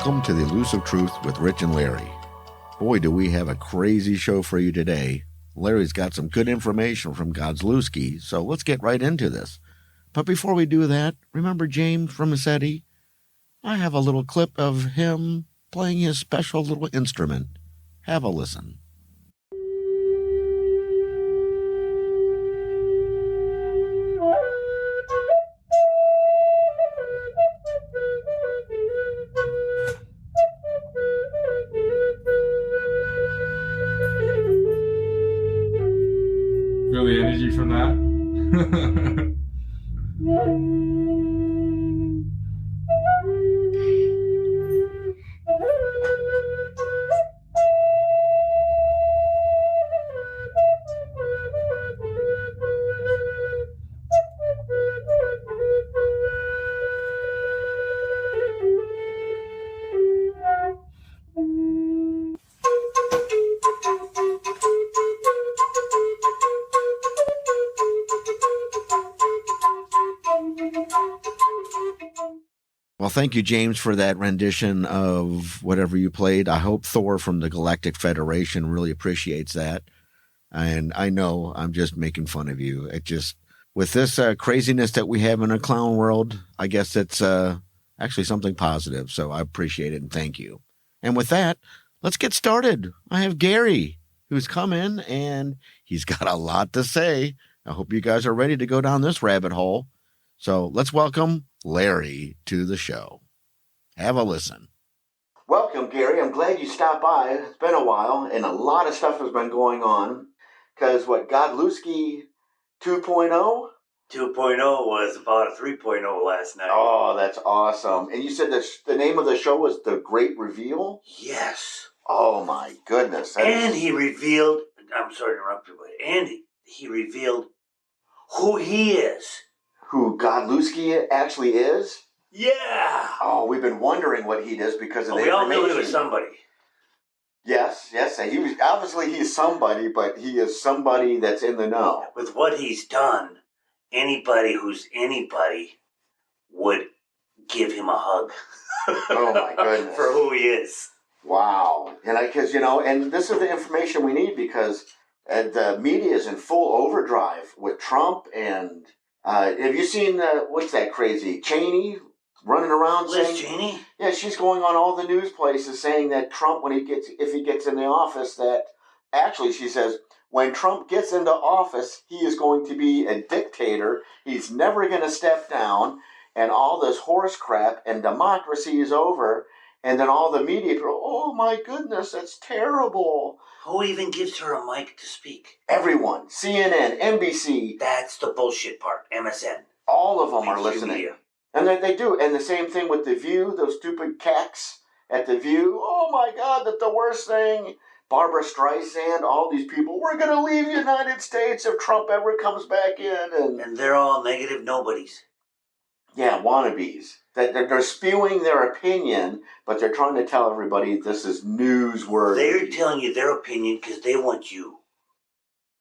Welcome to the Elusive Truth with Rich and Larry. Boy, do we have a crazy show for you today. Larry's got some good information from Godslewski, so let's get right into this. But before we do that, remember James from Massetti? I have a little clip of him playing his special little instrument. Have a listen. Feel the energy from that? Well, thank you, James, for that rendition of whatever you played. I hope Thor from the Galactic Federation really appreciates that. And I know I'm just making fun of you. It just, with this craziness that we have in a clown world, I guess it's actually something positive. So I appreciate it and thank you. And with that, let's get started. I have Gary, who's come in and he's got a lot to say. I hope you guys are ready to go down this rabbit hole. So let's welcome Larry to the show. Have a listen. Welcome, Gary. I'm glad you stopped by. It's been a while, and a lot of stuff has been going on. Because Godslewski 2.0? 2.0 was about a 3.0 last night. Oh, that's awesome. And you said the name of the show was The Great Reveal? Yes. Oh, my goodness. He revealed, I'm sorry to interrupt you, but he revealed who he is. Who Godslewski actually is? Yeah. Oh, we've been wondering what he does because of the we all information. knew he was somebody. Yes. He's somebody, but he is somebody that's in the know. With what he's done, anybody who's anybody would give him a hug. Oh my goodness. For who he is. Wow. And and this is the information we need because the media is in full overdrive with Trump and have you seen what's that crazy Cheney running around Liz saying? Cheney? Yeah, she's going on all the news places saying that Trump, if he gets in the office, that actually she says when Trump gets into office, he is going to be a dictator. He's never going to step down, and all this horse crap and democracy is over. And then all the media people, oh my goodness, that's terrible. Who even gives her a mic to speak? Everyone, CNN, NBC. That's the bullshit part. MSN. All of them are listening. Media. And they do. And the same thing with The View, those stupid cacks at The View. Oh my God, that's the worst thing. Barbara Streisand, all these people, we're going to leave the United States if Trump ever comes back in. And they're all negative nobodies. Yeah, wannabes. They're spewing their opinion, but they're trying to tell everybody this is newsworthy. They're telling you their opinion because they want you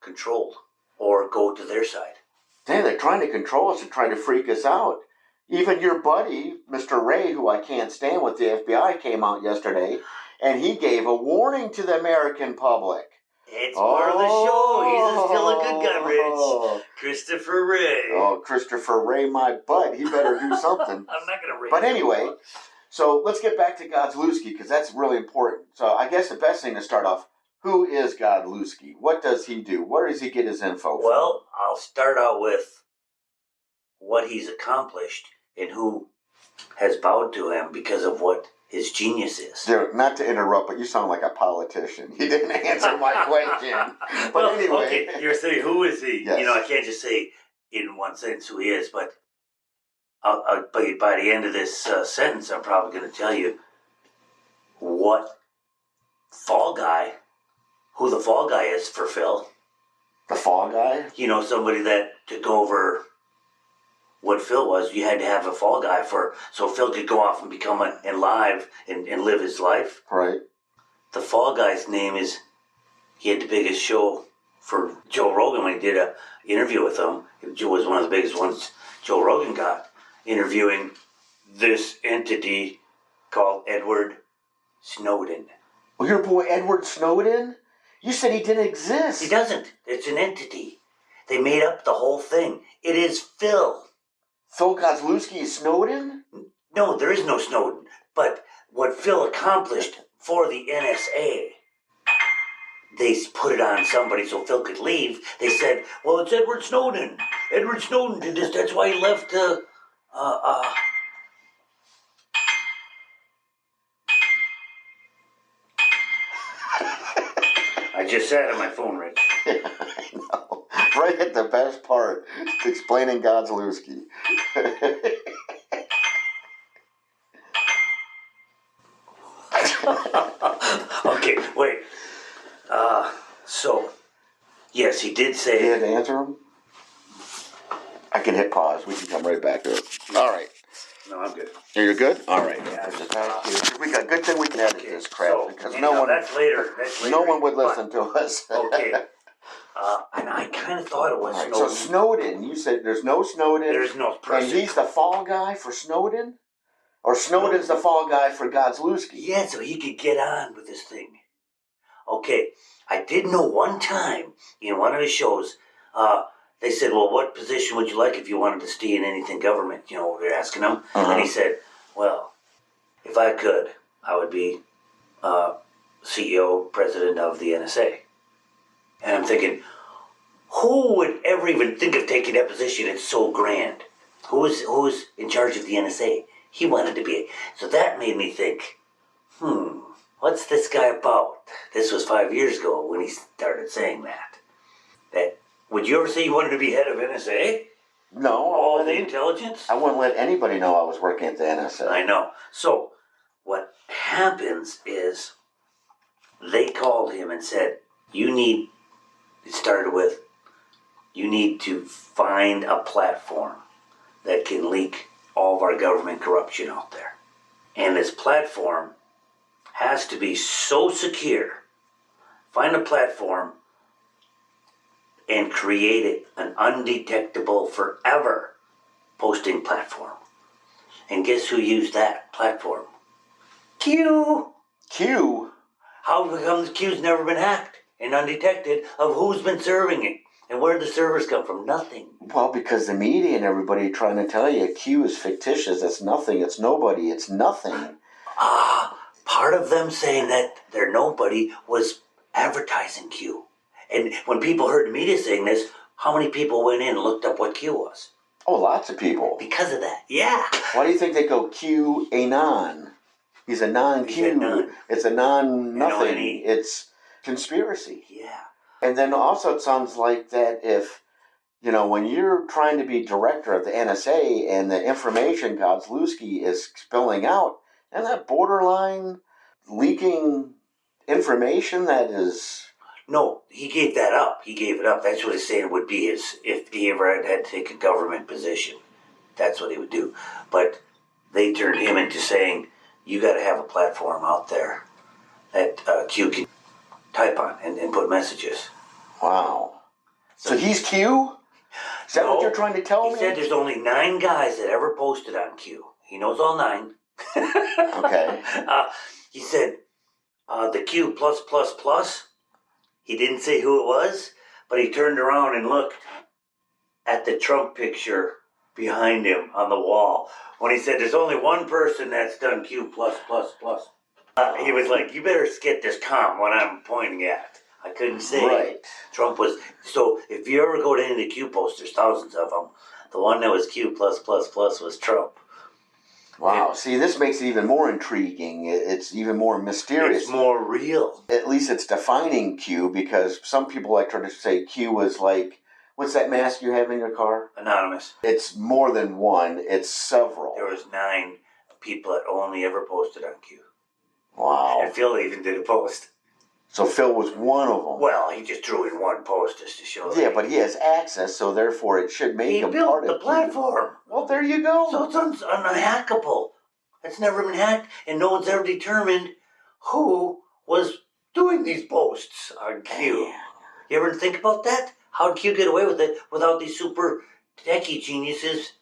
controlled or go to their side. They're trying to control us and trying to freak us out. Even your buddy, Mr. Ray, who I can't stand with the FBI, came out yesterday, and he gave a warning to the American public. It's part of the show. He's still a good guy, Rich. Christopher Ray. Oh, Christopher Ray, my butt. He better do something. I'm not going to Ray. But anyway, so let's get back to Godslewski, because that's really important. So I guess the best thing to start off, who is Godslewski? What does he do? Where does he get his info from? Well, I'll start out with what he's accomplished and who has bowed to him because of what his genius is. Not to interrupt, but you sound like a politician. You didn't answer my question. But anyway. Okay, you're saying who is he? Yes. I can't just say in one sentence who he is, but by the end of this sentence, I'm probably going to tell you who the fall guy is for Phil. The fall guy? Somebody that took over what Phil was. You had to have a fall guy so Phil could go off and become live and live his life. Right. The fall guy's name is, he had the biggest show for Joe Rogan when he did an interview with him. It was one of the biggest ones Joe Rogan got, interviewing this entity called Edward Snowden. Well, your boy Edward Snowden? You said he didn't exist. He doesn't. It's an entity. They made up the whole thing. It is Phil. Phil Kozlowski is Snowden? No, there is no Snowden. But what Phil accomplished for the NSA, they put it on somebody so Phil could leave. They said, well, it's Edward Snowden. Edward Snowden did this. That's why he left I just sat on my phone, Rich. I know. Right at the best part, explaining Kozlowski. Okay, wait. So, yes, he did say... You had to answer him? I can hit pause. We can come right back to it. All right. No, I'm good. You're good? All right. Yeah, We got good thing we can edit this crap so, because that's later. no one would listen to us. Okay. And I kind of thought it was Right, Snowden. so Snowden, you said there's no Snowden. There's no person. And he's the fall guy for Snowden? Or Snowden's the fall guy for Kozlowski? Yeah, so he could get on with this thing. Okay, I did know one time in one of his shows, they said, well, what position would you like if you wanted to stay in anything government? You know, we were asking him. Uh-huh. And he said, well, if I could, I would be CEO, president of the NSA. And I'm thinking, who would ever even think of taking that position? It's so grand. Who's in charge of the NSA? He wanted to be. So that made me think, what's this guy about? This was 5 years ago when he started saying that. Would you ever say you wanted to be head of NSA? No. All the intelligence? I wouldn't let anybody know I was working at the NSA. I know. So what happens is they called him and said, you need to find a platform that can leak all of our government corruption out there. And this platform has to be so secure. Find a platform and create it an undetectable forever posting platform. And guess who used that platform? Q. Q? How come Q's never been hacked and undetected of who's been serving it? And where did the servers come from? Nothing. Well, because the media and everybody trying to tell you Q is fictitious, it's nothing, it's nobody, it's nothing. Part of them saying that they're nobody was advertising Q. And when people heard the media saying this, how many people went in and looked up what Q was? Oh, lots of people. Because of that, yeah. Why do you think they go Q anon? He's a non-Q. It's a non-nothing. N-O-N-E. It's conspiracy. Yeah. And then also it sounds like that if, when you're trying to be director of the NSA and the information Kozlowski is spilling out, and that borderline leaking information that is... No, he gave that up. He gave it up. That's what he's saying would be his, if he ever had to take a government position. That's what he would do. But they turned him into saying, you got to have a platform out there that Q can type on and put messages. Wow. So he's Q? Is that what you're trying to tell me? He said there's only 9 guys that ever posted on Q. He knows all 9. Okay. He said the Q plus plus plus. He didn't say who it was, but he turned around and looked at the Trump picture behind him on the wall when he said there's only one person that's done Q plus plus plus. He was like, you better get this calm what I'm pointing at. I couldn't say right. Trump was. So if you ever go to any of the Q posts, there's thousands of them. The one that was Q plus plus plus was Trump. Wow. See, this makes it even more intriguing. It's even more mysterious. It's more real. At least it's defining Q, because some people like to say Q is like, what's that mask you have in your car? Anonymous. It's more than one. It's several. There was 9 people that only ever posted on Q. Wow. And Phil even did a post. So Phil was one of them. Well, he just threw in one post just to show. Yeah, but he has access, so therefore it should make him part of He built the platform. Well, there you go. So it's unhackable. It's never been hacked, and no one's ever determined who was doing these posts on Q. You ever think about that? How did Q get away with it without these super techie geniuses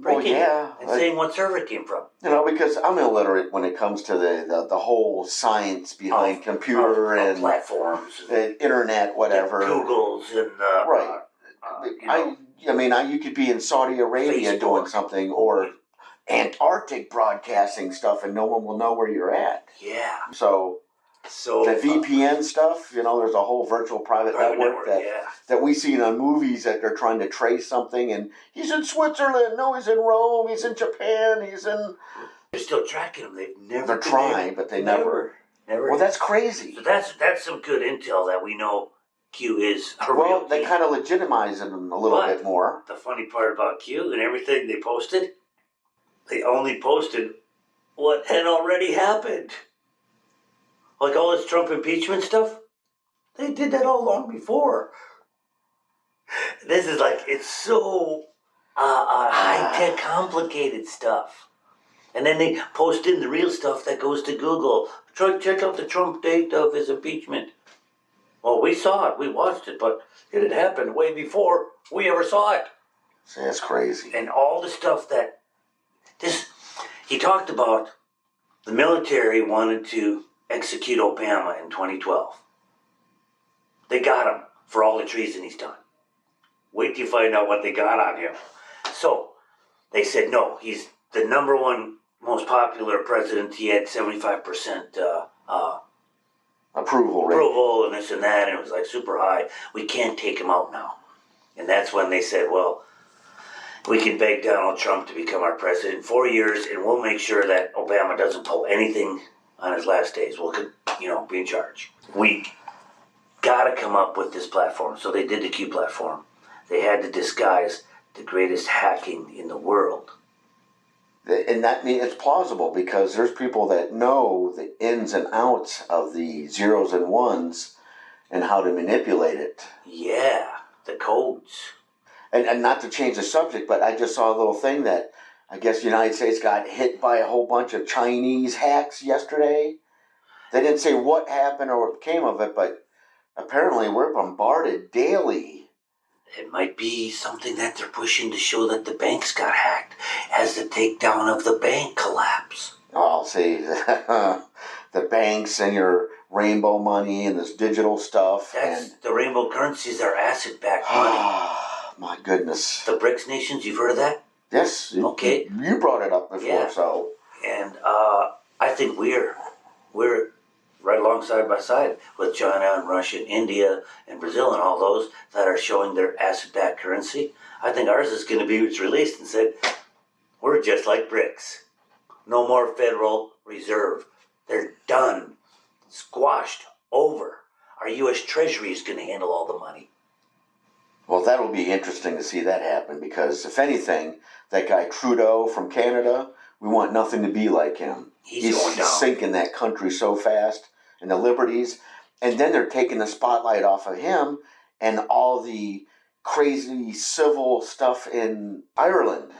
breaking yeah, it and saying what server it came from. Because I'm illiterate when it comes to the whole science behind computer and platforms, and internet, whatever. Googles and right. You could be in Saudi Arabia Facebook. doing something, or Antarctic broadcasting stuff, and no one will know where you're at. Yeah. So the VPN stuff, there's a whole virtual private network that we see on movies that they're trying to trace something, and he's in Switzerland, no, he's in Rome, he's in Japan, he's in... They're still tracking them. They're trying, but they never. Well, that's crazy. So that's some good intel that we know Q is a real Well, they kind of legitimize them a little bit more. The funny part about Q and everything they posted, they only posted what had already happened. Like all this Trump impeachment stuff, they did that all long before. This is it's so high-tech, complicated stuff. And then they post in the real stuff that goes to Google. Check out the Trump date of his impeachment. Well, we saw it, we watched it, but it had happened way before we ever saw it. See, that's crazy. And all the stuff that he talked about, the military wanted to execute Obama in 2012. They got him for all the treason he's done. Wait till you find out what they got on him. So, they said, no, he's the number one most popular president. He had 75% approval and this and that, and it was super high. We can't take him out now. And that's when they said, well, we can beg Donald Trump to become our president in 4 years, and we'll make sure that Obama doesn't pull anything on his last days. We'll, be in charge. We got to come up with this platform. So they did the Q platform. They had to disguise the greatest hacking in the world. And that means it's plausible because there's people that know the ins and outs of the zeros and ones and how to manipulate it. Yeah, the codes. And not to change the subject, but I just saw a little thing that I guess the United States got hit by a whole bunch of Chinese hacks yesterday. They didn't say what happened or what came of it, but apparently we're bombarded daily. It might be something that they're pushing to show that the banks got hacked as the takedown of the bank collapse. Oh, see, the banks and your rainbow money and this digital stuff. The rainbow currencies are asset-backed money. My goodness. The BRICS nations, you've heard of that? Yes. Okay. You brought it up before, so. And I think we're right alongside by side with China and Russia and India and Brazil and all those that are showing their asset-backed currency. I think ours is going to be released and said, we're just like BRICS. No more Federal Reserve. They're done. Squashed. Over. Our U.S. Treasury is going to handle all the money. Well, that'll be interesting to see that happen because, if anything, that guy Trudeau from Canada, we want nothing to be like him. He's going down. Sinking that country so fast, and the liberties. And then they're taking the spotlight off of him and all the crazy civil stuff in Ireland.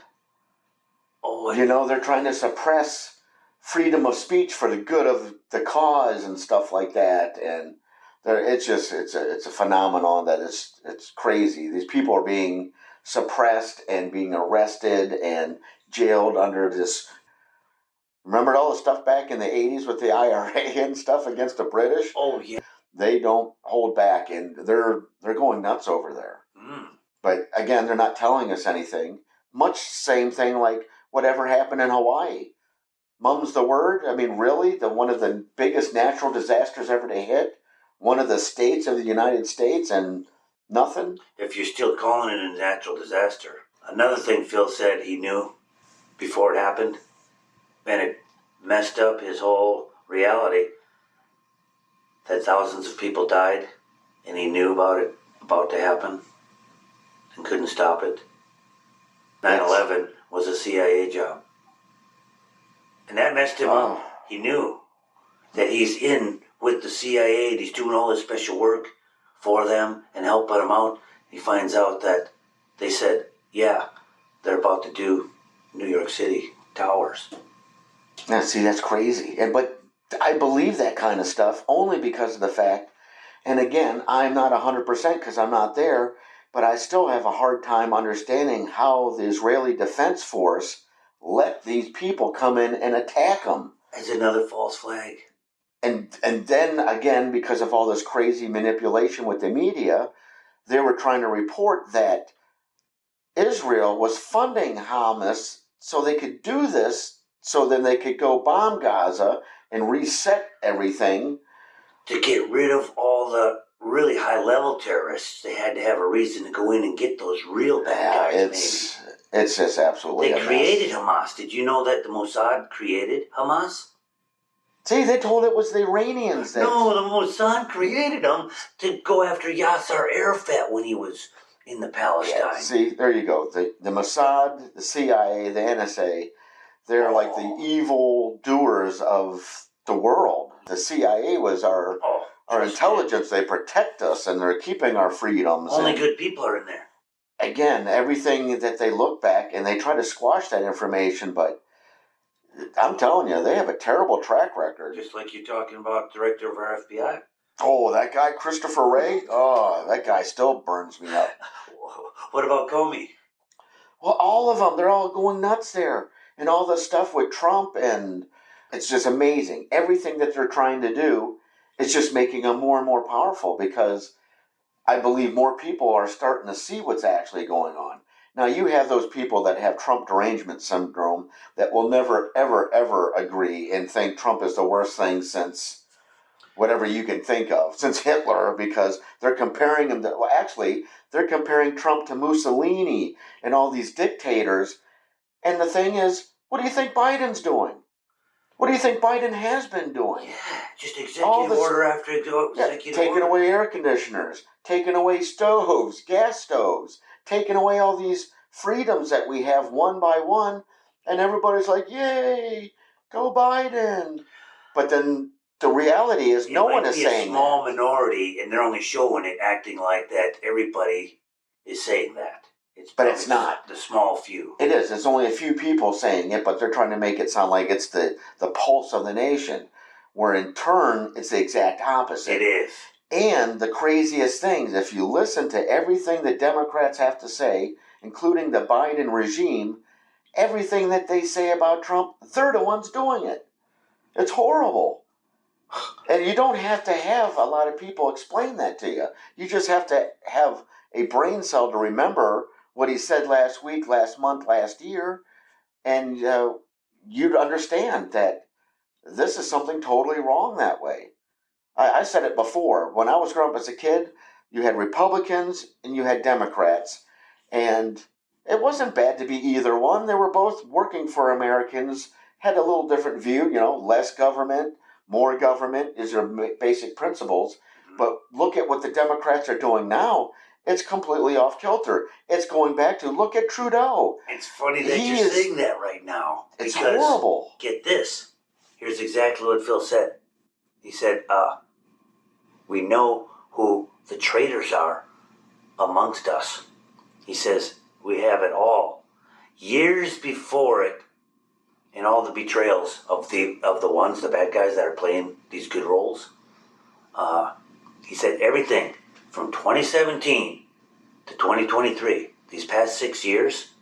Oh, they're trying to suppress freedom of speech for the good of the cause and stuff like that. And it's a phenomenon that it's crazy. These people are being suppressed and being arrested and jailed under this. Remember all the stuff back in the 80s with the IRA and stuff against the British? Oh yeah. They don't hold back, and they're going nuts over there. But again, they're not telling us anything. Much same thing like whatever happened in Hawaii. Mum's the word. I mean, really, one of the biggest natural disasters ever to hit one of the states of the United States, and nothing. If you're still calling it a natural disaster. Another thing Phil said he knew before it happened, and it messed up his whole reality, that thousands of people died, and he knew about it about to happen and couldn't stop it. 9/11 was a CIA job. And that messed him up. He knew that he's in with the CIA, and he's doing all this special work for them and helping them out. He finds out that they said, yeah, they're about to do New York City towers. Now, see, that's crazy. But I believe that kind of stuff only because of the fact, and again, I'm not 100% because I'm not there, but I still have a hard time understanding how the Israeli Defense Force let these people come in and attack them. As another false flag. And then again, because of all this crazy manipulation with the media, they were trying to report that Israel was funding Hamas so they could do this, so then they could go bomb Gaza and reset everything. To get rid of all the really high-level terrorists, they had to have a reason to go in and get those real bad guys. It's just absolutely. They created Hamas. Did you know that the Mossad created Hamas? See, they told it was the Iranians. No, the Mossad created them to go after Yasser Arafat when he was in the Palestine. Yeah, see, there you go. The Mossad, the CIA, the NSA, they're like the evil doers of the world. The CIA was our intelligence. They protect us, and they're keeping our freedoms. Only good people are in there. Again, everything that they look back, and they try to squash that information, but I'm telling you, they have a terrible track record. Just like you're talking about the director of our FBI. Oh, that guy, Christopher Wray? Oh, that guy still burns me up. What about Comey? Well, all of them, they're all going nuts there. And all the stuff with Trump, and it's just amazing. Everything that they're trying to do is just making them more and more powerful, because I believe more people are starting to see what's actually going on. Now, you have those people that have Trump derangement syndrome that will never, ever, ever agree and think Trump is the worst thing since whatever you can think of, since Hitler, because they're comparing him to, well, actually, they're comparing Trump to Mussolini and all these dictators. And the thing is, what do you think Biden's doing? What do you think Biden has been doing? Yeah, just executive order after executive order. Taking away air conditioners, taking away stoves, gas stoves, taking away all these freedoms that we have one by one, and everybody's like, yay, go Biden. But then the reality is no one is saying that. It might be a small minority, and they're only showing it, acting like that everybody is saying that. But it's not. The small few. It is. It's only a few people saying it, but they're trying to make it sound like it's the pulse of the nation, where in turn, it's the exact opposite. It is. And the craziest things, if you listen to everything the Democrats have to say, including the Biden regime, everything that they say about Trump, they're the ones doing it. It's horrible. And you don't have to have a lot of people explain that to you. You just have to have a brain cell to remember what he said last week, last month, last year, and you'd understand that this is something totally wrong that way. I said it before. When I was growing up as a kid, you had Republicans and you had Democrats, and it wasn't bad to be either one. They were both working for Americans, had a little different view, less government, more government is their basic principles. But look at what the Democrats are doing now. It's completely off kilter. It's going back to, look at Trudeau. It's funny that you're saying that right now. It's horrible. Get this. Here's exactly what Phil said. He said, we know who the traitors are amongst us. He says, we have it all. Years before it, and all the betrayals of the ones, the bad guys that are playing these good roles, he said everything from 2017 to 2023, these past 6 years,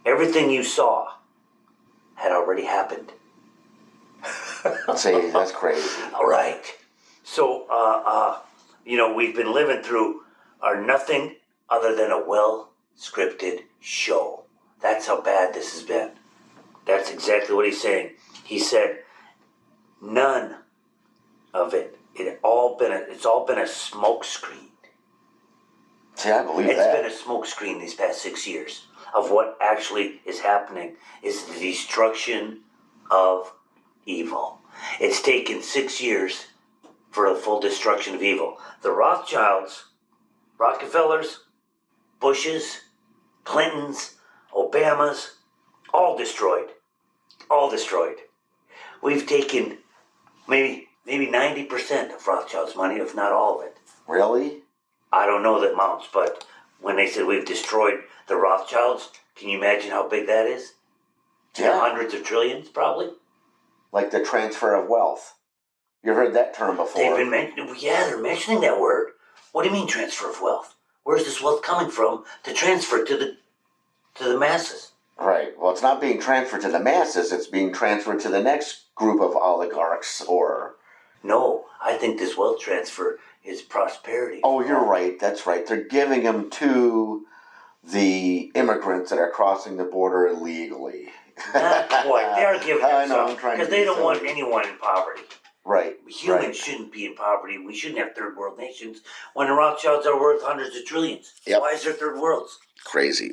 everything you saw had already happened. See, that's crazy. All right. So, we've been living through nothing other than a well-scripted show. That's how bad this has been. That's exactly what he's saying. He said, none of it. It's all been a smoke screen. See, I believe that. It's been a smoke screen these past 6 years of what actually is happening is the destruction of evil. It's taken 6 years for the full destruction of evil. The Rothschilds, Rockefellers, Bushes, Clintons, Obamas, all destroyed. All destroyed. We've taken maybe 90% of Rothschild's money, if not all of it. Really? I don't know the amounts, but when they said we've destroyed the Rothschilds, can you imagine how big that is? Yeah. Hundreds of trillions, probably. Like the transfer of wealth. You heard that term before. They're mentioning that word. What do you mean transfer of wealth? where's this wealth coming from to transfer to the masses? Right. Well, it's not being transferred to the masses. It's being transferred to the next group of oligarchs or... No, I think this wealth transfer is prosperity. Oh, you're right. That's right. They're giving them to the immigrants that are crossing the border illegally. Not quite. They are giving I them know, some I'm trying to because be they don't want silly. anyone in poverty. Right. Humans right. shouldn't be in poverty. We shouldn't have third world nations when the Rothschilds are worth hundreds of trillions. Yep. Why is there third worlds? Crazy.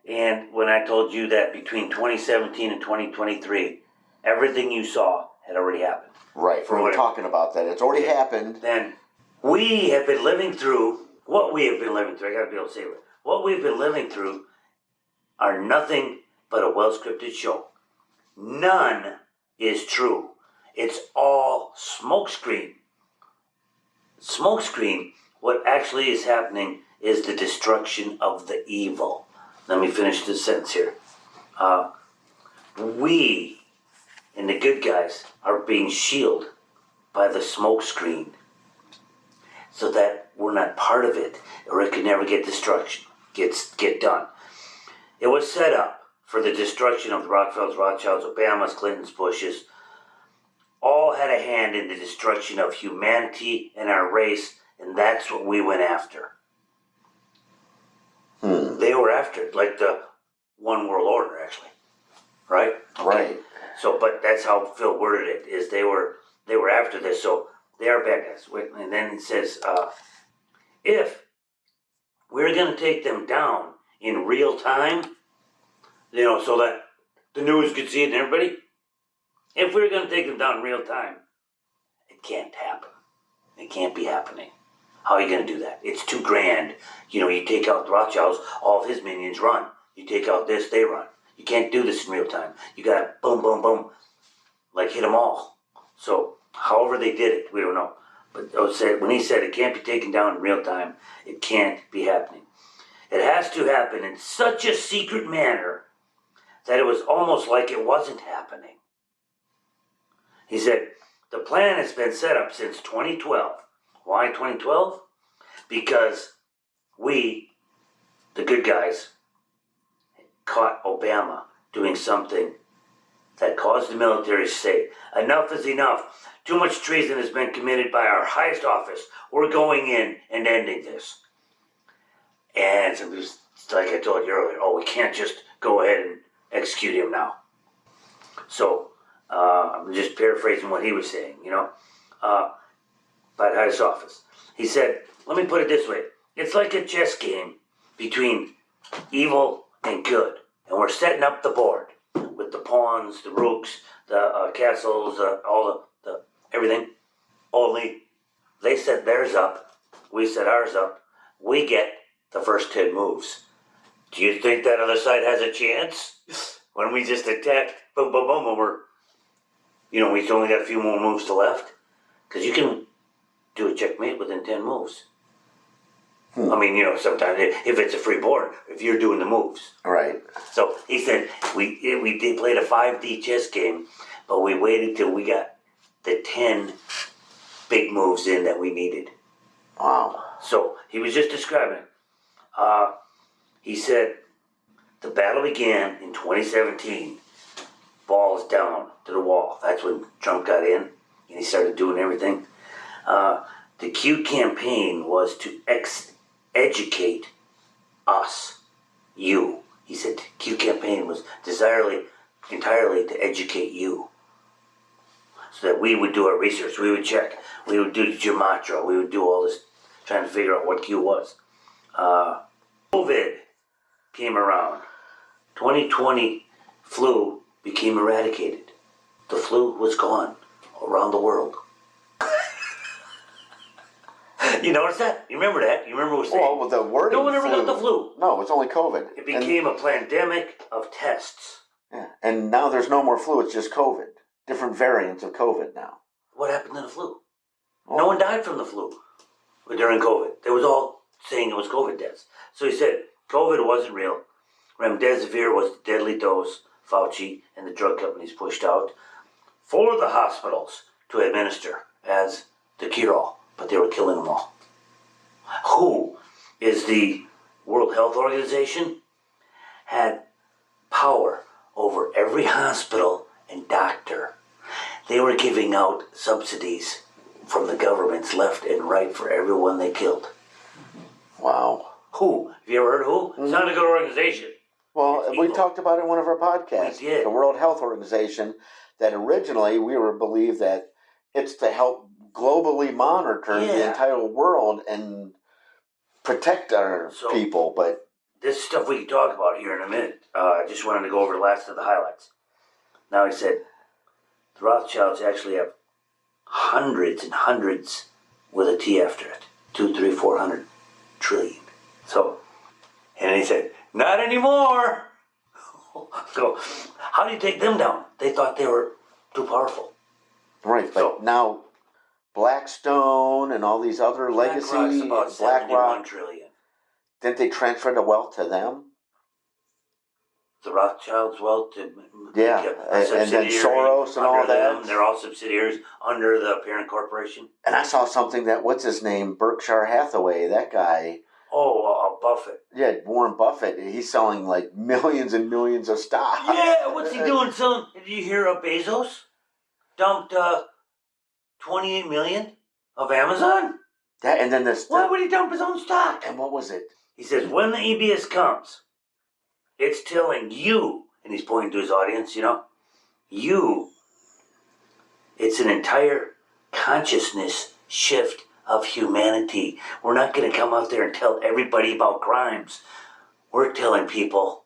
And when I told you that between 2017 and 2023, everything you saw had already happened. Right. We were talking about that. It's already happened. Then we have been living through what we have been living through. I got to be able to say it. What we've been living through are nothing but a well-scripted show. None is true. It's all smokescreen. Smokescreen. What actually is happening is the destruction of the evil. Let me finish this sentence here. We and the good guys are being shielded by the smokescreen so that we're not part of it, or it can never get get done. It was set up for the destruction of the Rockefellers, Rothschilds, Obamas, Clintons, Bushes. All had a hand in the destruction of humanity and our race, and that's what we went after. They were after it, like the one world order, actually. Right? Okay. Right. So, but that's how Phil worded it, is they were after this, so they are bad guys. And then it says, if we're going to take them down in real time, so that the news could see it and everybody, if we're going to take them down in real time, it can't happen. It can't be happening. How are you going to do that? It's too grand. You take out the Rothschilds, all of his minions run. You take out this, they run. You can't do this in real time. You got to boom, boom, boom, like hit them all. So, however they did it, we don't know. But when he said it can't be taken down in real time, it can't be happening. It has to happen in such a secret manner that it was almost like it wasn't happening. He said, the plan has been set up since 2012. Why 2012? Because we, the good guys, caught Obama doing something that caused the military to say, enough is enough. Too much treason has been committed by our highest office. We're going in and ending this. And it was like I told you earlier, we can't just go ahead and execute him now. So, I'm just paraphrasing what he was saying, by the highest office. He said, let me put it this way. It's like a chess game between evil and good. And we're setting up the board with the pawns, the rooks, the castles, all the everything. Only they set theirs up. We set ours up. We get the first 10 moves. Do you think that other side has a chance? When we just attack, boom, boom, boom, and we've only got a few more moves to left? Because you can do a checkmate within 10 moves. I mean, sometimes if it's a free board, if you're doing the moves. Right. So he said we played a 5D chess game, but we waited till we got the 10 big moves in that we needed. Wow. So he was just describing it. He said the battle began in 2017. Balls down to the wall. That's when Trump got in and he started doing everything. The Q campaign was to educate us, you. He said Q campaign was entirely to educate you. So that we would do our research, we would check, we would do the gematria, we would do all this, trying to figure out what Q was. COVID came around. 2020 flu became eradicated. The flu was gone around the world. You notice that? You remember that? You remember what we Well, with the wording, no one ever got the flu. No, it's only COVID. It became a pandemic of tests. Yeah, and now there's no more flu. It's just COVID. Different variants of COVID now. What happened to the flu? No one died from the flu during COVID. They was all saying it was COVID deaths. So he said COVID wasn't real. Remdesivir was the deadly dose Fauci and the drug companies pushed out for the hospitals to administer as the cure-all, but they were killing them all. Who is Because the World Health Organization had power over every hospital and doctor. They were giving out subsidies from the governments left and right for everyone they killed. Wow. Who? Have you ever heard of who? Mm-hmm. It's not a good organization. Well, we talked about it in one of our podcasts. We did. The World Health Organization, that originally we were believed that it's to help globally monitor the entire world and protect our people, but this stuff we can talk about here in a minute. I just wanted to go over the last of the highlights. Now he said, the Rothschilds actually have hundreds and hundreds with a T after it. 2, 3, 400 trillion. So, and he said, not anymore. So, how do you take them down? They thought they were too powerful. Right, but now Blackstone and all these other legacy BlackRock, trillion. Didn't they transfer the wealth to them? The Rothschilds' wealth, and then Soros and all that. They're all subsidiaries under the parent corporation. And I saw something that, what's his name, Berkshire Hathaway, that guy. Oh, Buffett. Yeah, Warren Buffett. He's selling like millions and millions of stocks. Yeah, what's he doing? Selling? Did you hear of Bezos? Dumped 28 million of Amazon. Yeah, and then this. Why would he dump his own stock? And what was it? He says when the EBS comes, it's telling you, and he's pointing to his audience. It's an entire consciousness shift of humanity. We're not going to come out there and tell everybody about crimes. We're telling people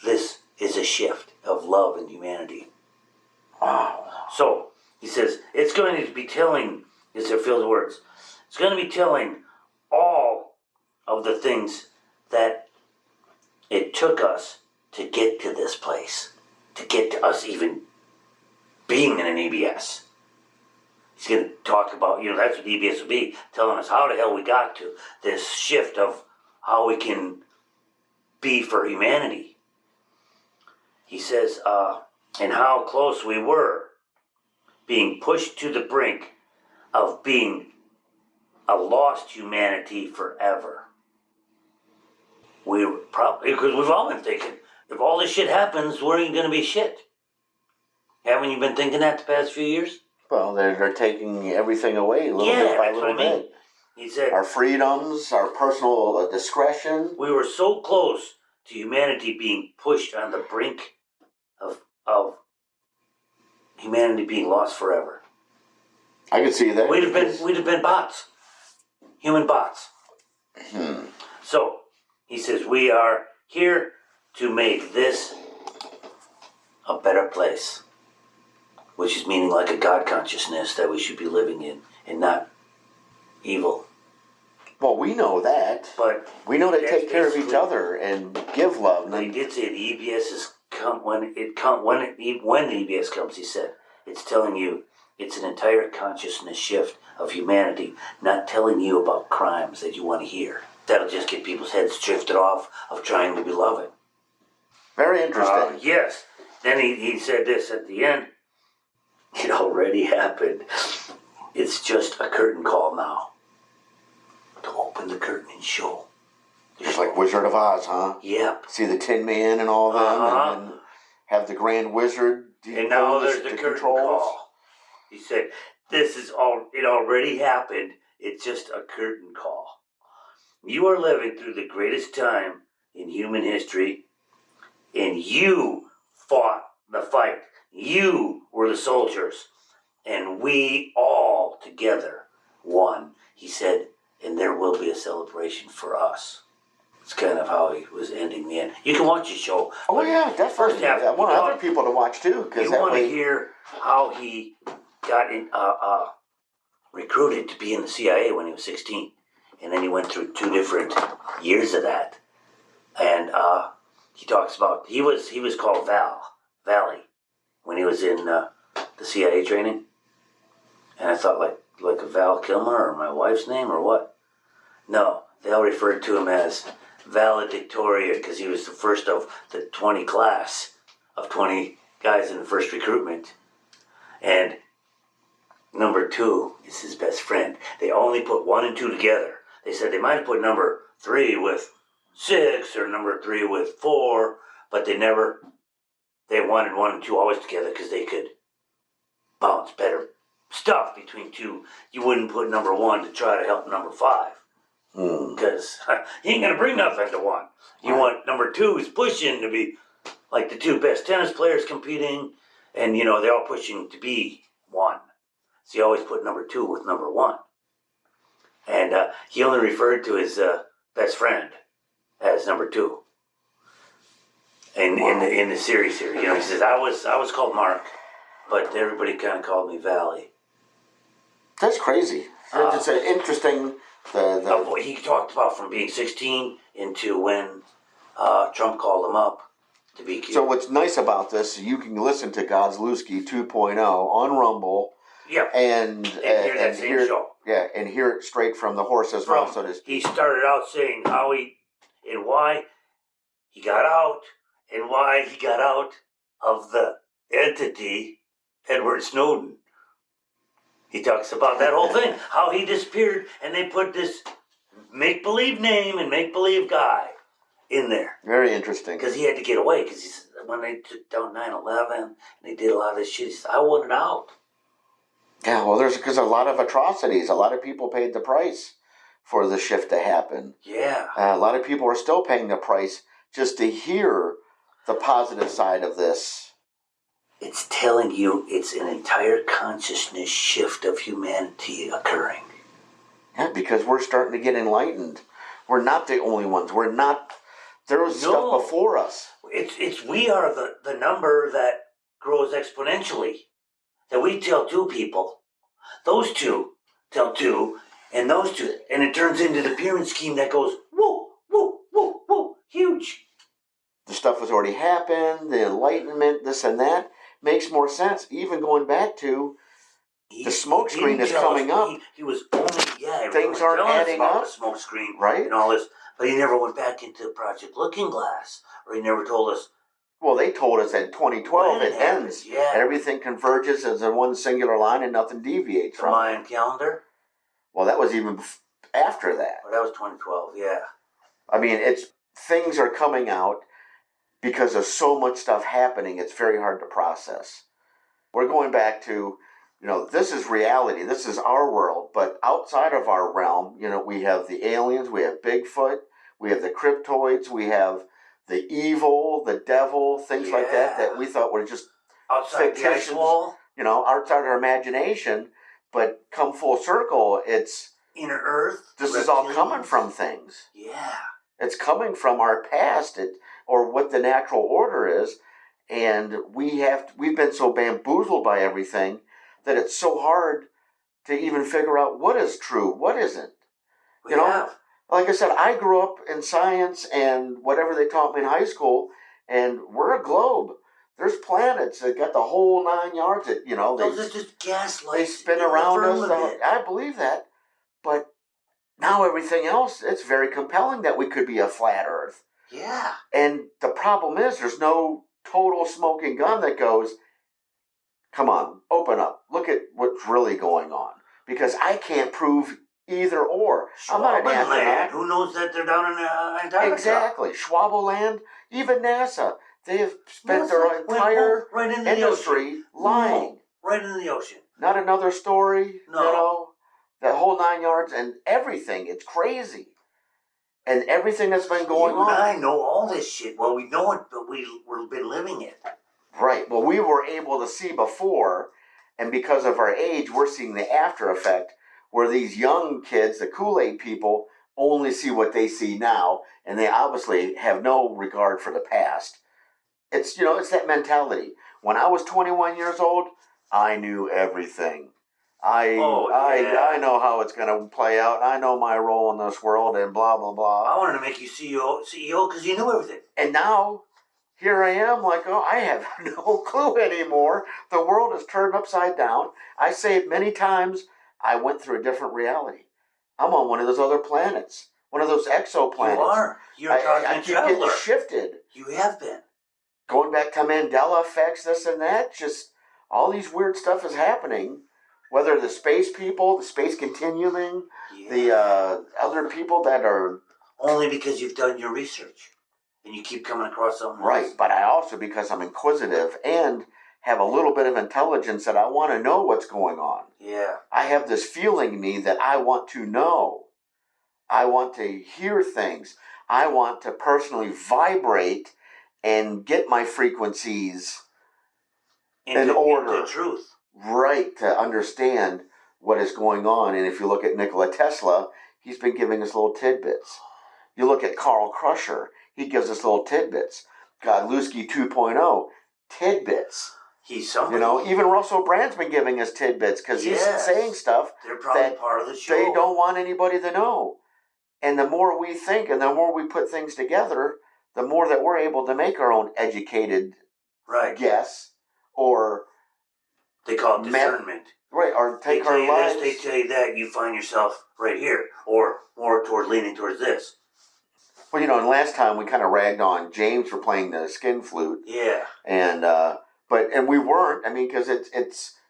this is a shift of love and humanity. Wow. So, he says, it's going to be telling, these are filled words, it's going to be telling all of the things that it took us to get to this place, to get to us even being in an EBS. He's going to talk about, that's what EBS will be, telling us how the hell we got to this shift of how we can be for humanity. He says, and how close we were being pushed to the brink of being a lost humanity forever. We were probably, because we've all been thinking, if all this shit happens, we're ain't going to be shit. Haven't you been thinking that the past few years? Well, they're taking everything away little bit by little bit. He said, our freedoms, our personal discretion. We were so close to humanity being pushed on the brink of humanity being lost forever. I could see that. We'd have been bots, human bots. So he says we are here to make this a better place, which is meaning like a God consciousness that we should be living in and not evil. Well, we know that, but we know they take care of each other and give love. They did say the EBS is when the EBS comes. He said it's telling you it's an entire consciousness shift of humanity, not telling you about crimes that you want to hear. That'll just get people's heads drifted off of trying to be loving. Very interesting. Yes. Then he said this at the end. It already happened. It's just a curtain call now. To open the curtain and show. It's like Wizard of Oz, huh? Yep. See the Tin Man and all them, and then have the Grand Wizard. And now there's the curtain call. He said, it already happened. It's just a curtain call. You are living through the greatest time in human history, and you fought the fight. You were the soldiers, and we all together won. He said, and there will be a celebration for us. It's kind of how he was ending the end. You can watch the show. Oh yeah, definitely. First half, I want other people to watch too. You want to hear how he got recruited to be in the CIA when he was 16. And then he went through 2 different years of that. And he talks about, he was called Valley, when he was in the CIA training. And I thought like a Val Kilmer or my wife's name or what? No, they all referred to him as valedictorian because he was the first of the 20 class of 20 guys in the first recruitment. And number 2 is his best friend. They only put 1 and 2 together. They said they might have put number 3 with 6 or number 3 with 4, but they wanted 1 and 2 always together because they could bounce better stuff between 2. You wouldn't put number 1 to try to help number 5 because he ain't going to bring nothing to 1. You want number 2's pushing to be like the 2 best tennis players competing, and they're all pushing to be 1. So you always put number 2 with number 1. And he only referred to his best friend as number 2. And in the series here, he says I was called Mark, but everybody kind of called me Valley. That's crazy. It's an interesting. He talked about from being 16 into when Trump called him up to be killed. So what's nice about this, you can listen to Godslewski 2.0 on Rumble. Yeah, and hear that same show. Yeah, and hear it straight from the horse's mouth, so to speak. He started out saying how he and why he got out, and why he got out of the entity Edward Snowden. He talks about that whole thing, how he disappeared, and they put this make-believe name and make-believe guy in there. Very interesting. Because he had to get away, because when they took down 9/11, and they did a lot of this shit, he said, I wanted out. Yeah, well, because a lot of atrocities. A lot of people paid the price for the shift to happen. Yeah. A lot of people are still paying the price just to hear the positive side of this. It's telling you it's an entire consciousness shift of humanity occurring. Yeah, because we're starting to get enlightened. We're not the only ones. There was stuff before us. We are the number that grows exponentially. That we tell 2 people, those 2 tell 2, and those 2, and it turns into the pyramid scheme that goes woo, woo, woo, woo, huge. The stuff has already happened, the enlightenment, this and that, makes more sense. Even going back to the smoke screen is coming up. He was only, things aren't adding up. The smoke screen, right? And all this, but he never went back into Project Looking Glass, or he never told us. Well, they told us that 2012 it ends. Yeah. Everything converges as a one singular line and nothing deviates from it. The Mayan calendar? Well, that was even after that. Oh, that was 2012, yeah. I mean, things are coming out because of so much stuff happening, it's very hard to process. We're going back to, this is reality. This is our world. But outside of our realm, we have the aliens, we have Bigfoot, we have the cryptoids, we have the evil, the devil, things like that we thought were just outside the ice wall, outside our imagination. But come full circle, it's inner Earth. This is all coming from things. Yeah, it's coming from our past, or what the natural order is, and we've been so bamboozled by everything that it's so hard to even figure out what is true, what isn't. Like I said, I grew up in science and whatever they taught me in high school, and we're a globe. There's planets that got the whole 9 yards. Those are just gaslights. They spin around us. I believe that, but now everything else, it's very compelling that we could be a flat Earth. Yeah. And the problem is, there's no total smoking gun that goes, come on, open up, look at what's really going on, because I can't prove either or. I'm not an astronaut. Who knows that they're down in Antarctica? Exactly. Schwabeland, even NASA, they have spent their entire industry lying. Right into the ocean. Not another story, No. that whole 9 yards and everything. It's crazy. And everything that's been going on. I know all this shit. Well, we know it, but we've been living it. Right. Well, we were able to see before, and because of our age, we're seeing the after effect, where these young kids, the Kool-Aid people, only see what they see now, and they obviously have no regard for the past. It's that mentality. When I was 21 years old, I knew everything. I know how it's going to play out. I know my role in this world, and blah blah blah. I wanted to make you CEO because you knew everything. And now, here I am, like, I have no clue anymore. The world is turned upside down. I say it many times. I went through a different reality. I'm on one of those other planets, one of those exoplanets. You are. You're a cosmic keep traveler. Getting shifted. You have been. Going back to Mandela effects, this and that, just all these weird stuff is happening whether the space people, the space continuing, the other people that are... Only because you've done your research and you keep coming across something Right, else. but I also, because I'm inquisitive and have a little bit of intelligence that I want to know what's going on. Yeah. I have this feeling in me that I want to know. I want to hear things. I want to personally vibrate and get my frequencies in order. The truth. Right, to understand what is going on. And if you look at Nikola Tesla, he's been giving us little tidbits. You look at Carl Crusher, he gives us little tidbits. Godlewski 2.0, tidbits. He's somebody. You know, even Russell Brand's been giving us tidbits because he's saying stuff They're probably that part of the show. they don't want anybody to know. And the more we think and the more we put things together, the more that we're able to make our own educated guess, or they call it discernment. Right, or take they tell our you lives. This, they tell you that, you find yourself right here, or more toward leaning towards this. Well, you know, and last time we kind of ragged on James for playing the skin flute. Yeah. And but we weren't. I mean, because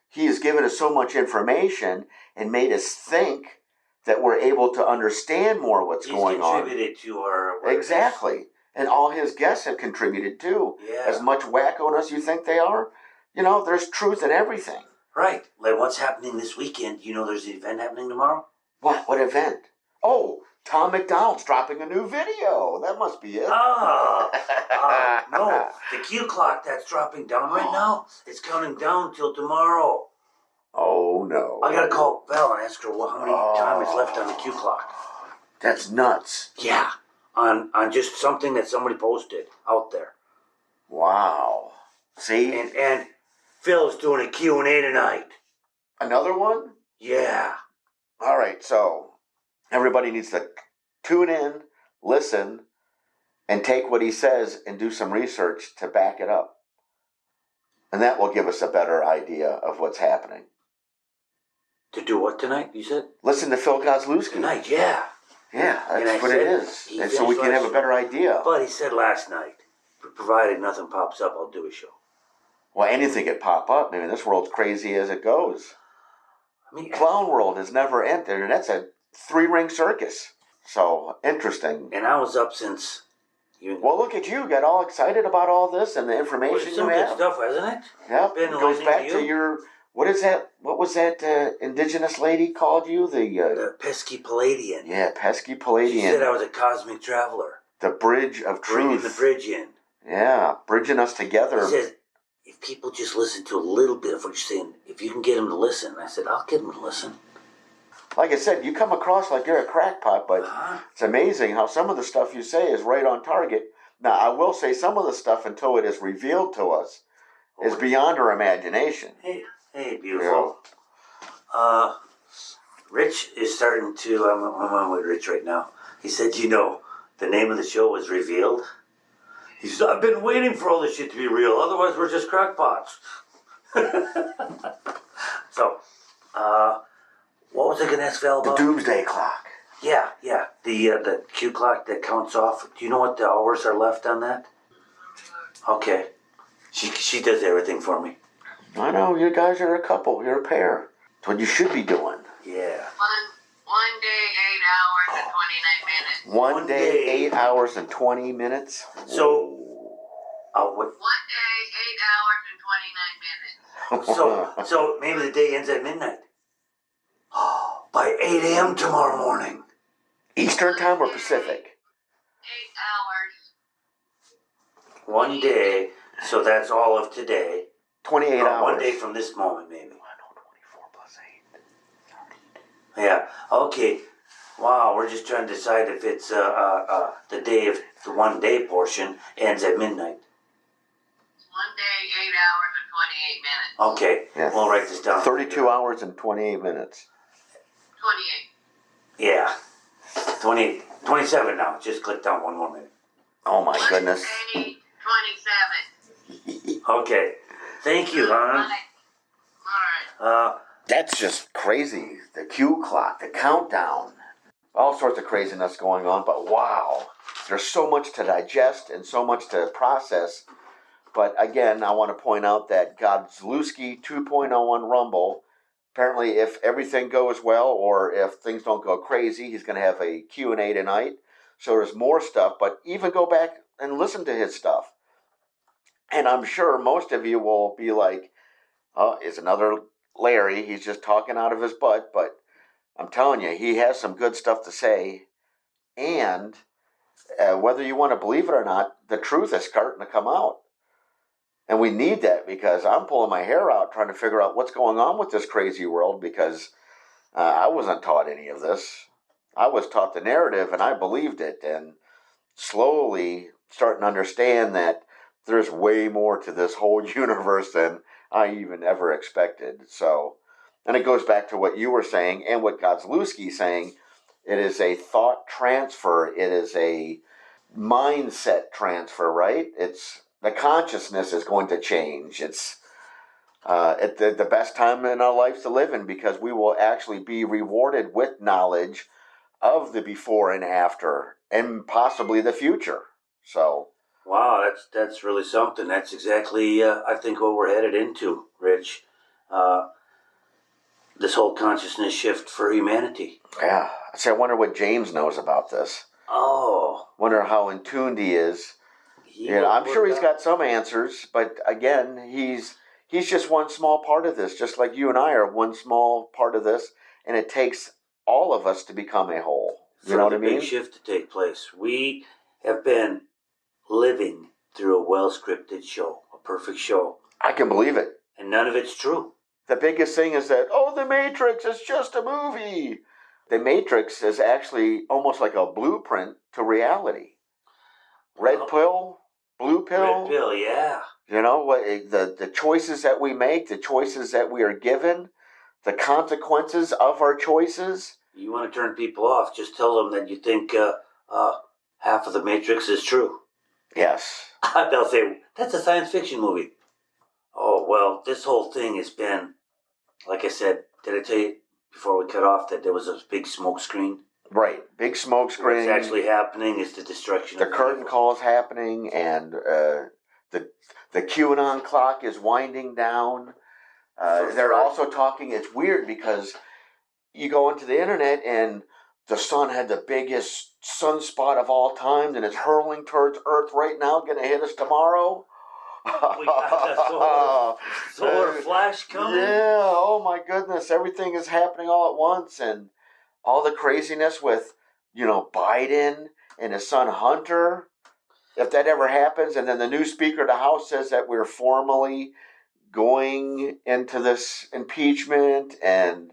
he has given us so much information and made us think that we're able to understand more what's going on. He's contributed to our awareness. Exactly. And all his guests have contributed too. Yeah. As much wacko-ness you think they are, you know, there's truth in everything. Right. Like what's happening this weekend? You know there's an event happening tomorrow? What? What event? Oh, Tom McDonald's dropping a new video. That must be it. Oh. No. The Q clock that's dropping down right now, it's counting down till tomorrow. Oh, no. I gotta call Belle and ask her how many time is left on the Q clock. That's nuts. Yeah. On just something that somebody posted out there. Wow. See? And Phil's doing a Q&A tonight. Another one? Yeah. All right, so everybody needs to tune in, listen, and take what he says and do some research to back it up. And that will give us a better idea of what's happening. To do what tonight, you said? Listen to Phil Godlewski. Tonight, yeah. Yeah, that's what it is. And so we can have a better idea. But he said last night, provided nothing pops up, I'll do a show. Well, anything could pop up. I mean, this world's crazy as it goes. I mean, Clown World has never ended, and that's a 3-ring circus. So, interesting. And I was up since... Well, look at you. Got all excited about all this and the information you have. Some good stuff, hasn't it? Yep. It goes back to your... What is that? What was that indigenous lady called you? The pesky Palladian. Yeah, pesky Palladian. She said I was a cosmic traveler. The bridge of truth. Bringing the bridge in. Yeah, bridging us together. She said, if people just listen to a little bit of what you're saying, if you can get them to listen. I said, I'll get them to listen. Like I said, you come across like you're a crackpot, but it's amazing how some of the stuff you say is right on target. Now, I will say some of the stuff, until it is revealed to us, is beyond our imagination. Hey, beautiful. Yeah. Rich is starting to... I'm on with Rich right now. He said, the name of the show was revealed. He said, I've been waiting for all this shit to be real. Otherwise, we're just crackpots. So, what was I going to ask Val about? The doomsday clock. Yeah. The Q clock that counts off. Do you know what the hours are left on that? Okay. She does everything for me. I know, you guys are a couple. You're a pair. It's what you should be doing. Yeah. One day, 8 hours and 29 minutes. One day, 8 hours and 20 minutes? So, One day, 8 hours and 29 minutes. So maybe the day ends at midnight. By 8 a.m. tomorrow morning. Eastern time or Pacific? 8 hours. One day, so that's all of today. 28 hours. One day from this moment, maybe. 24 plus 8. Yeah, okay. Wow, we're just trying to decide if it's the day of the 1 day portion ends at midnight. 1 day, 8 hours and 28 minutes. Okay, Yes. we'll write this down. 32 hours and 28 minutes. 28. Yeah. 28, 27 now. Just click down one more minute. Oh my goodness. 1 day, 27. Okay. Thank you, hon. All right. That's just crazy. The Q clock, the countdown. All sorts of craziness going on, but wow. There's so much to digest and so much to process. But again, I want to point out that Godlewski 2.0 on Rumble apparently, if everything goes well or if things don't go crazy, he's going to have a Q&A tonight. So there's more stuff, but even go back and listen to his stuff. And I'm sure most of you will be like, oh, it's another Larry. He's just talking out of his butt. But I'm telling you, he has some good stuff to say. And whether you want to believe it or not, the truth is starting to come out. And we need that because I'm pulling my hair out trying to figure out what's going on with this crazy world because I wasn't taught any of this. I was taught the narrative and I believed it, and slowly starting to understand that there's way more to this whole universe than I even ever expected. So, and it goes back to what you were saying and what Godslewski's saying. It is a thought transfer. It is a mindset transfer, right? It's the consciousness is going to change. It's at the best time in our lives to live in because we will actually be rewarded with knowledge of the before and after and possibly the future. So, wow, that's really something. That's exactly, I think, what we're headed into, Rich. This whole consciousness shift for humanity. yeah. See, I wonder what James knows about this. Oh. Wonder how in tuned he is. I'm sure he's got some answers, but again, he's just one small part of this, just like you and I are one small part of this, and it takes all of us to become a whole. You know what I mean? For the big shift to take place. We have been living through a well-scripted show, a perfect show. I can believe it. And none of it's true. The biggest thing is that, The Matrix is just a movie. The Matrix is actually almost like a blueprint to reality. Red pill, blue pill. Red pill, yeah. You know, the choices that we make, the choices that we are given, the consequences of our choices. You want to turn people off, just tell them that you think half of the Matrix is true. Yes. They'll say, that's a science fiction movie. Oh, well, this whole thing has been, like I said, did I tell you before we cut off that there was a big smoke screen? Right, big smoke screen. What's actually happening is the destruction of the curtain call is happening, and the QAnon clock is winding down. They're also talking, it's weird because you go into the internet and the sun had the biggest sunspot of all time, and it's hurling towards Earth right now, going to hit us tomorrow. We got the solar flash coming. Yeah, oh my goodness, everything is happening all at once, and all the craziness with, Biden and his son Hunter. If that ever happens, and then the new Speaker of the House says that we're formally going into this impeachment, and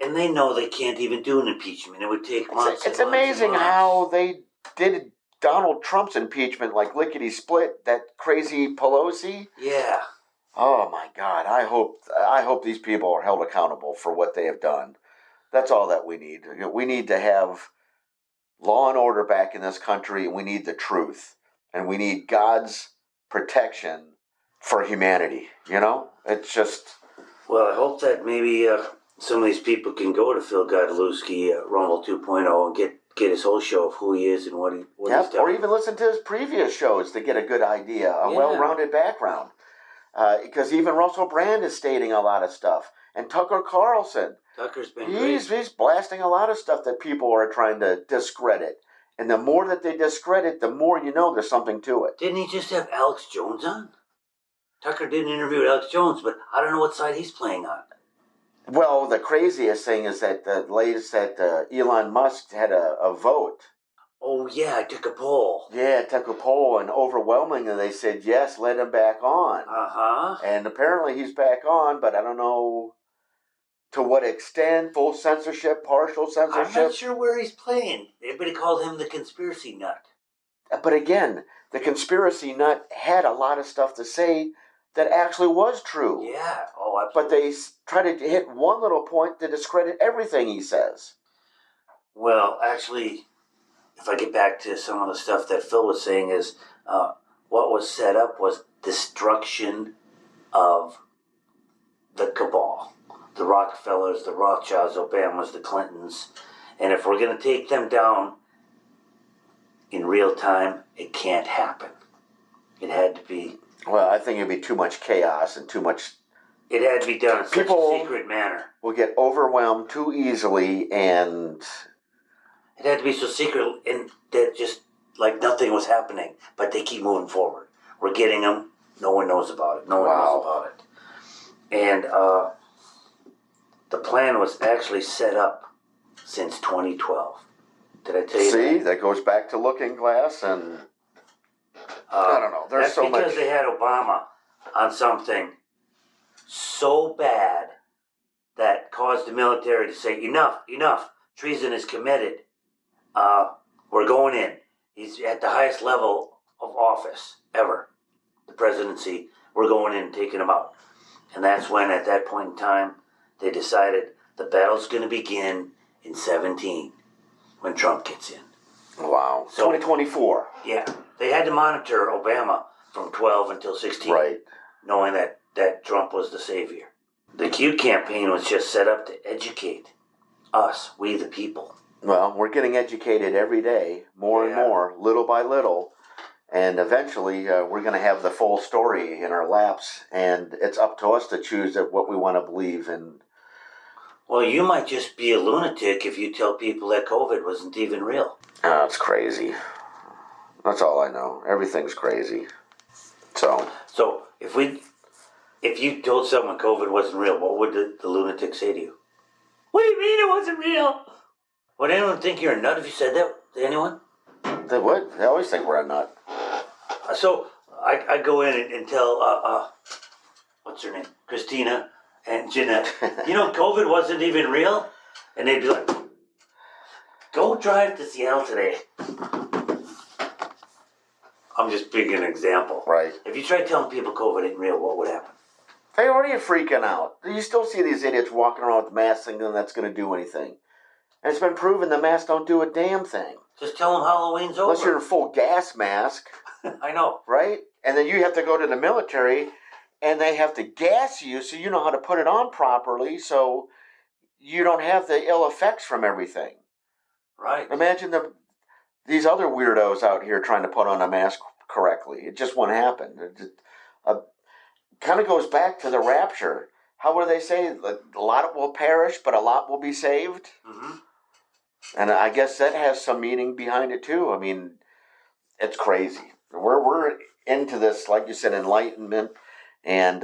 they know they can't even do an impeachment. It would take months. It's amazing how they did Donald Trump's impeachment like lickety split. That crazy Pelosi. Yeah. Oh my God! I hope these people are held accountable for what they have done. That's all that we need. We need to have law and order back in this country, and we need the truth, and we need God's protection for humanity. It's just. Well, I hope that maybe some of these people can go to Phil Godlewski, Rumble 2.0, and get his whole show of who he is and what he's done. Or even listen to his previous shows to get a good idea, a well-rounded background. Because even Russell Brand is stating a lot of stuff, and Tucker Carlson. Tucker's been great. He's blasting a lot of stuff that people are trying to discredit. And the more that they discredit, the more there's something to it. Didn't he just have Alex Jones on? Tucker did an interview with Alex Jones, but I don't know what side he's playing on. Well, the craziest thing is that the latest that Elon Musk had a vote. Oh, yeah, I took a poll. Yeah, I took a poll, and overwhelmingly they said, yes, let him back on. Uh-huh. And apparently he's back on, but I don't know to what extent, full censorship, partial censorship. I'm not sure where he's playing. Everybody called him the conspiracy nut. But again, the conspiracy nut had a lot of stuff to say that actually was true. Yeah, oh, absolutely. But they try to hit one little point to discredit everything he says. Well, actually, if I get back to some of the stuff that Phil was saying is what was set up was destruction of the cabal. The Rockefellers, the Rothschilds, Obamas, the Clintons. And if we're going to take them down in real time, it can't happen. It had to be. Well, I think it'd be too much chaos and too much It had to be done in such People- a secret manner. Will get overwhelmed too easily, and It had to be so secret and that just like nothing was happening. But they keep moving forward. We're getting them. No one knows about it. No one knows about it. And the plan was actually set up since 2012. Did I tell you see, that? that goes back to Looking Glass, and I don't know. There's That's so because much. they had Obama on something so bad that caused the military to say, enough, treason is committed. We're going in. He's at the highest level of office ever, the presidency. We're going in and taking him out. And that's when, at that point in time, they decided the battle's going to begin in 17 when Trump gets in. Wow. So- 2024. Yeah, they had to monitor Obama from 12 until 16. Right. Knowing that Trump was the savior. The Q campaign was just set up to educate us, we the people. Well, we're getting educated every day, more and Yeah. more, little by little. And eventually, we're going to have the full story in our laps. And it's up to us to choose what we want to believe in. Well, you might just be a lunatic if you tell people that COVID wasn't even real. Oh, it's crazy. That's all I know. Everything's crazy. So, If you told someone COVID wasn't real, what would the lunatic say to you? What do you mean it wasn't real? Would anyone think you're a nut if you said that to anyone? they would. They always think we're a nut. So I go in and tell, what's her name? Christina and Jeanette, COVID wasn't even real? And they'd be like, go drive to Seattle today. I'm just picking an example. Right. If you try telling people COVID ain't real, what would happen? They already are freaking out. You still see these idiots walking around with masks thinking that's going to do anything. And it's been proven the masks don't do a damn thing. Just tell them Halloween's over. Unless you're in a full gas mask, I know. right? And then you have to go to the military and they have to gas you so you know how to put it on properly so you don't have the ill effects from everything. Right. Imagine these other weirdos out here trying to put on a mask correctly. It just won't happen. It kind of goes back to the rapture. How would they say? A lot will perish, but a lot will be saved. Mm-hmm. And I guess that has some meaning behind it too. I mean, it's crazy. We're into this, like you said, enlightenment, and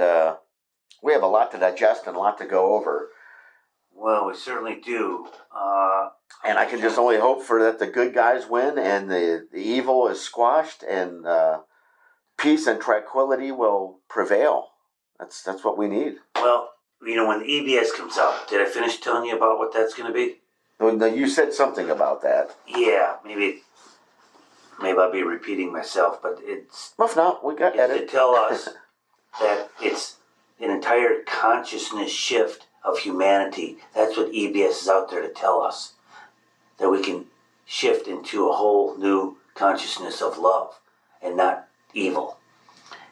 we have a lot to digest and a lot to go over. Well, we certainly do. And I can just only hope for that the good guys win and the evil is squashed and peace and tranquility will prevail. That's what we need. Well, when the EBS comes out, did I finish telling you about what that's going to be? Well, you said something about that. Yeah, maybe I'll be repeating myself, but it's Well, if not, we got to edit. tell us that it's an entire consciousness shift of humanity. That's what EBS is out there to tell us. That we can shift into a whole new consciousness of love and not evil.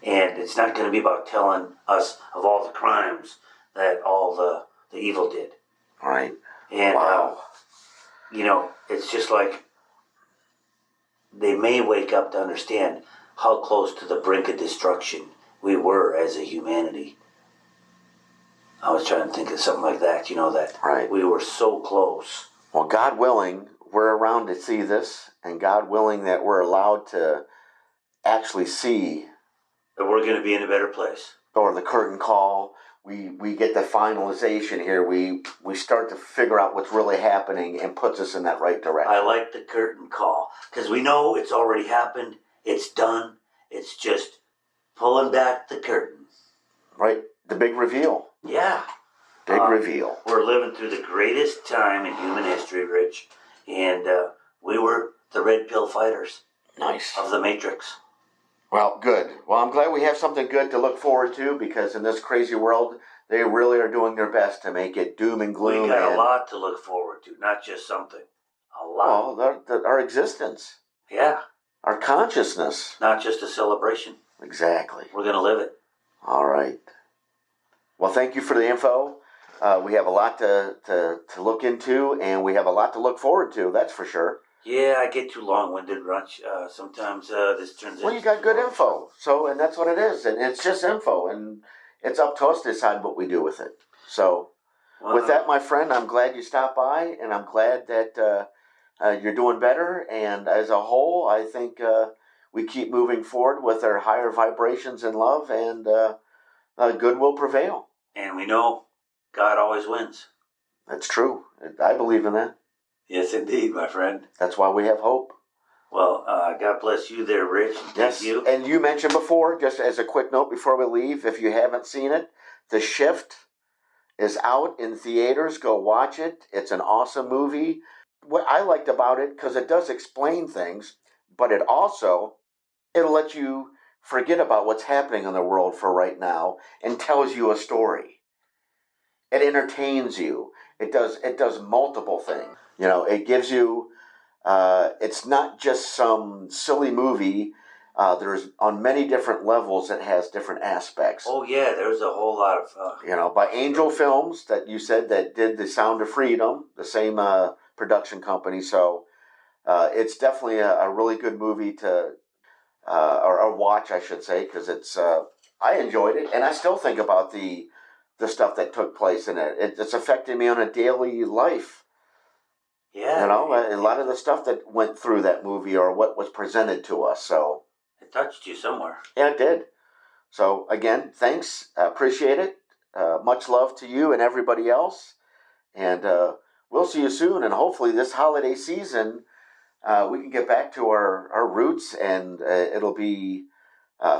And it's not going to be about telling us of all the crimes that all the evil did. Right. And, Wow. it's just like they may wake up to understand how close to the brink of destruction we were as a humanity. I was trying to think of something like that, that Right. we were so close. Well, God willing, we're around to see this, and God willing that we're allowed to actually see, That we're going to be in a better place. or the curtain call. We get the finalization here. We start to figure out what's really happening and puts us in that right direction. I like the curtain call because we know it's already happened. It's done. It's just pulling back the curtain. Right? The big reveal. Yeah. Big reveal. We're living through the greatest time in human history, Rich. And we were the red pill fighters Nice. of the Matrix. Well, good. Well, I'm glad we have something good to look forward to because in this crazy world, they really are doing their best to make it doom and gloom. We got a lot to look forward to, not just something. A lot. Well, our existence, Yeah. our consciousness. Not just a celebration. Exactly. We're going to live it. All right. Well, thank you for the info. We have a lot to look into, and we have a lot to look forward to. That's for sure. Yeah, I get too long-winded, Rich. Sometimes this turns Well, you into got good too long. info. So, and that's what it is, and it's just info, and it's up to us to decide what we do with it. So, with that, my friend, I'm glad you stopped by, and I'm glad that you're doing better. And as a whole, I think we keep moving forward with our higher vibrations in love, and good will prevail. And we know God always wins. That's true. I believe in that. Yes, indeed, my friend. That's why we have hope. Well, God bless you there, Rich. Yes. Thank you. And you mentioned before, just as a quick note before we leave, if you haven't seen it, The Shift is out in theaters. Go watch it. It's an awesome movie. What I liked about it, because it does explain things, but it'll let you forget about what's happening in the world for right now and tells you a story. It entertains you. It does multiple things. It gives you, it's not just some silly movie. There's on many different levels. It has different aspects. Oh yeah, there's a whole lot of by Angel Films that you said that did The Sound of Freedom, the same production company. So it's definitely a really good movie to or watch, I should say, because it's I enjoyed it, and I still think about the stuff that took place in it. It's affected me on a daily life. Yeah, a lot of the stuff that went through that movie or what was presented to us. So it touched you somewhere. Yeah, it did. So again, thanks. Appreciate it. Much love to you and everybody else. And we'll see you soon. And hopefully this holiday season, we can get back to our roots, and it'll be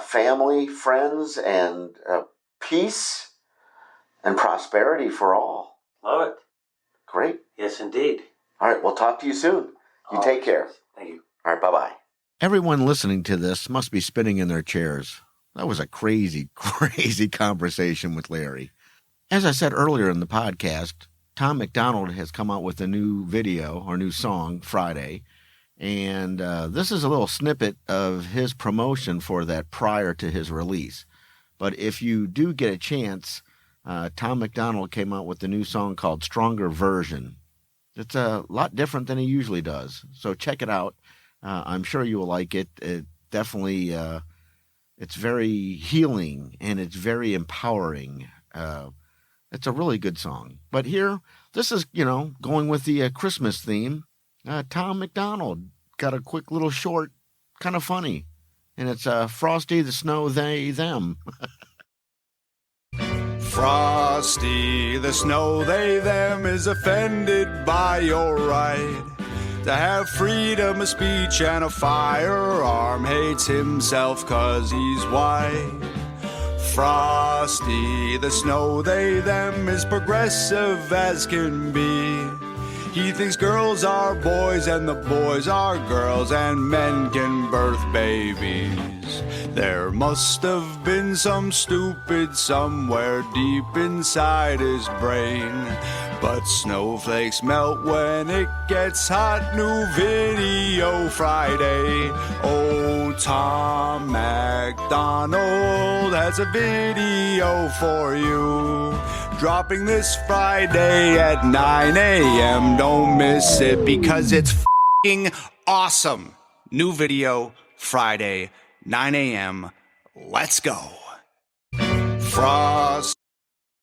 family, friends, and peace and prosperity for all. Love it. Great. Yes, indeed. All right, we'll talk to you soon. You take care. Thank you. All right, bye-bye. Everyone listening to this must be spinning in their chairs. That was a crazy, crazy conversation with Larry. As I said earlier in the podcast, Tom MacDonald has come out with a new video or new song Friday. And this is a little snippet of his promotion for that prior to his release. But if you do get a chance, Tom MacDonald came out with a new song called Stronger Version. It's a lot different than he usually does. So check it out. I'm sure you will like it. It definitely, it's very healing and it's very empowering. It's a really good song. But here, this is, going with the Christmas theme. Tom MacDonald got a quick little short, kind of funny. And it's Frosty the Snow, They, Them. Frosty the Snow, They, Them is offended by your right to have freedom of speech and a firearm, hates himself 'cause he's white. Frosty the Snow, They, Them is progressive as can be. He thinks girls are boys and the boys are girls and men can birth babies. There must have been some stupid somewhere deep inside his brain. But snowflakes melt when it gets hot. New video Friday. Oh, Tom MacDonald has a video for you. Dropping this Friday at 9 a.m. Don't miss it because it's f***ing awesome. New video Friday, 9 a.m. Let's go. Frost.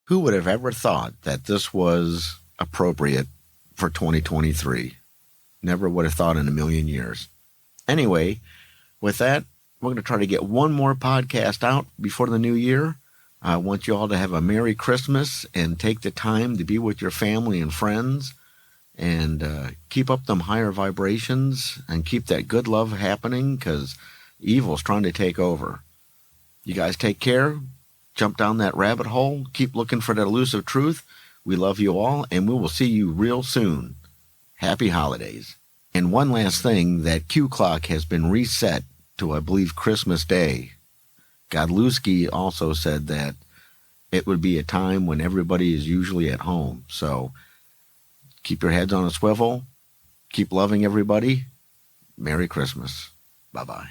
Who would have ever thought that this was appropriate for 2023? Never would have thought in a million years. Anyway, with that, we're going to try to get one more podcast out before the new year. I want you all to have a Merry Christmas and take the time to be with your family and friends and keep up them higher vibrations and keep that good love happening because evil's trying to take over. You guys take care. Jump down that rabbit hole. Keep looking for that elusive truth. We love you all, and we will see you real soon. Happy holidays. And one last thing, that Q clock has been reset to, I believe, Christmas Day. Godlewski also said that it would be a time when everybody is usually at home. So keep your heads on a swivel. Keep loving everybody. Merry Christmas. Bye-bye.